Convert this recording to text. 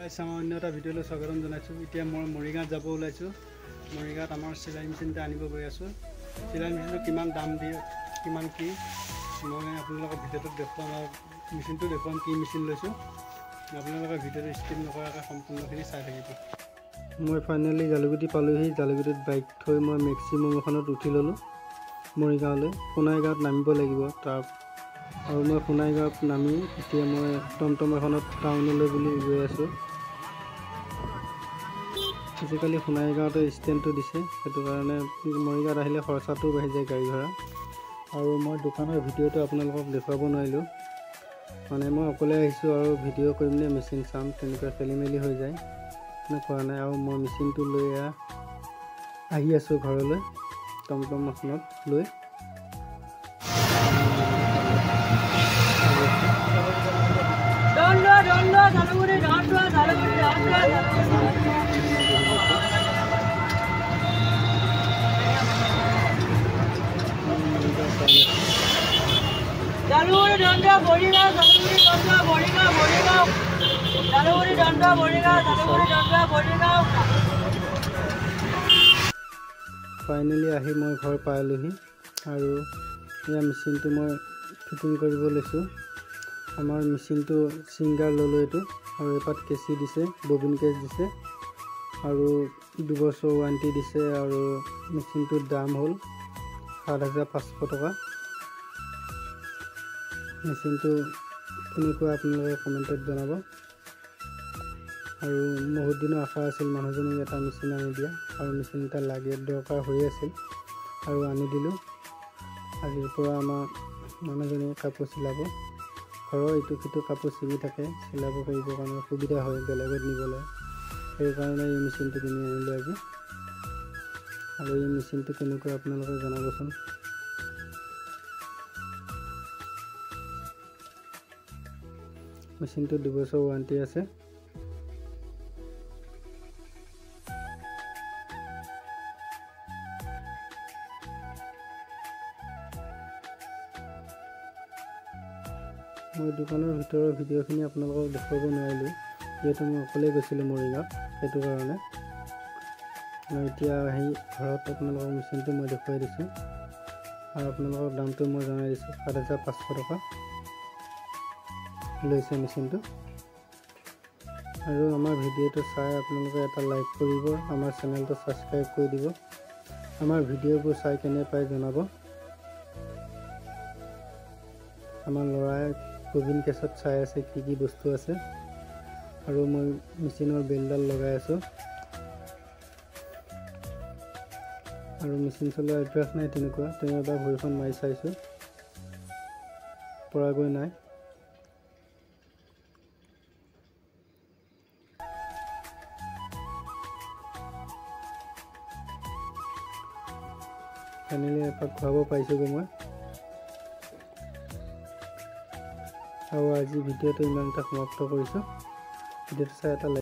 গাইছ আমাৰ অন্য এটা ভিডিঅ'লৈ স্বাগতম জনাইছোঁ। এতিয়া মই মৰিগাঁৱত যাব ওলাইছোঁ। মৰিগাঁৱত আমাৰ চিলাই মেচিন এটা আনিব গৈ আছোঁ। চিলাই মেচিনটো কিমান দাম দিয়ে, কিমান কি মই আপোনালোকৰ ভিডিঅ'টোত দেখুৱাম আৰু মেচিনটো দেখুৱাম কি মেচিন লৈছোঁ। আপোনালোকে ভিডিঅ'টো স্কিপ নকৰাকৈ সম্পূৰ্ণখিনি চাই থাকিব। মই ফাইনেলি জালুগুটি পালোঁহি। জালুগুটিত বাইক থৈ মই মেক্সিমাম এখনত উঠি ল'লোঁ মৰিগাঁৱলৈ। সোণাইগাঁৱত নামিব লাগিব তাৰ আৰু মই সোণাইগাঁৱত নামি এতিয়া মই টমটম এখনত টাউনলৈ বুলি গৈ আছোঁ। আজিকালি সোণাইগাঁৱতে ষ্টেণ্ডটো দিছে, সেইটো কাৰণে মৰিগাঁৱত আহিলে খৰচাটোও বাঢ়ি যায় গাড়ী ভাড়া। আৰু মই দোকানৰ ভিডিঅ'টো আপোনালোকক দেখুৱাব নোৱাৰিলোঁ, মানে মই অকলে আহিছোঁ আৰু ভিডিঅ' কৰিম নে মেচিন চাম তেনেকুৱা খেলি মেলি হৈ যায়, কৰা নাই। আৰু মই মেচিনটো লৈ আহি আছোঁ ঘৰলৈ টমটম এখনত লৈ। ফাইনেলি আহি মই ঘৰ পালোহি আৰু এয়া মেচিনটো মই ফিটিং কৰিব লৈছোঁ। আমাৰ মেচিনটো ছিংগাৰ ল'লোঁ এইটো, আৰু এপাত কেঁচি দিছে, ববিন কেছ দিছে আৰু 2 বছৰ ৱাৰেণ্টি দিছে। আৰু মেচিনটোৰ দাম হ'ল 7,500 টকা। মেচিনটো কেনেকুৱা আপোনালোকে কমেণ্টত জনাব। আৰু বহুত দিনৰ আশা আছিল মানুহজনীক এটা মেচিন আনি দিয়া, আৰু মেচিন এটা লাগে দৰকাৰ হৈ আছিল আৰু আনি দিলোঁ। আজিৰ পৰা আমাৰ মানুহজনীয়ে কাপোৰ চিলাব, ঘৰৰ ইটো সিটো কাপোৰ ছিঙি থাকে, চিলাব পাৰিবৰ কাৰণে সুবিধা হয় বেলেগত নিবলৈ। সেইকাৰণে এই মেচিনটো কিনি আনিলোঁ আজি। আৰু এই মেচিনটো কেনেকুৱা আপোনালোকে জনাবচোন। মেচিনটো 2 বছৰ ৱাৰেণ্টি আছে। মই দোকানৰ ভিতৰৰ ভিডিঅ'খিনি আপোনালোকক দেখুৱাব নোৱাৰিলোঁ, যিহেতু মই অকলেই গৈছিলোঁ মৰিগাঁৱত, সেইটো কাৰণে। মই এতিয়া আহি ঘৰত আপোনালোকৰ মেচিনটো মই দেখুৱাই দিছোঁ আৰু আপোনালোকৰ দামটো মই জনাই দিছোঁ। 7,500 টকা লৈছে মেচিনটো। আৰু আমাৰ ভিডিঅ'টো চাই আপোনালোকে এটা লাইক কৰিব, আমাৰ চেনেলটো ছাবস্ক্ৰাইব কৰি দিব। আমাৰ ভিডিঅ'বোৰ চাই কেনে পাই জনাব। আমাৰ ল'ৰাই ববিন কেছত চাই আছে কি কি বস্তু আছে, আৰু মই মেচিনৰ বেলডাল লগাই আছোঁ। আৰু মেচিন চলোৱা অভ্যাস নাই তেনেকুৱা, তেওঁ এবাৰ ভৰিখন মাৰি চাইছোঁ, পৰাগৈ নাই। ফাইনেলি এপাক খুৱাব পাৰিছোঁগৈ মই। আৰু আজি ভিডিঅ'টো ইমানটা সমাপ্ত কৰিছোঁ। ভিডিঅ'টো চাই এটা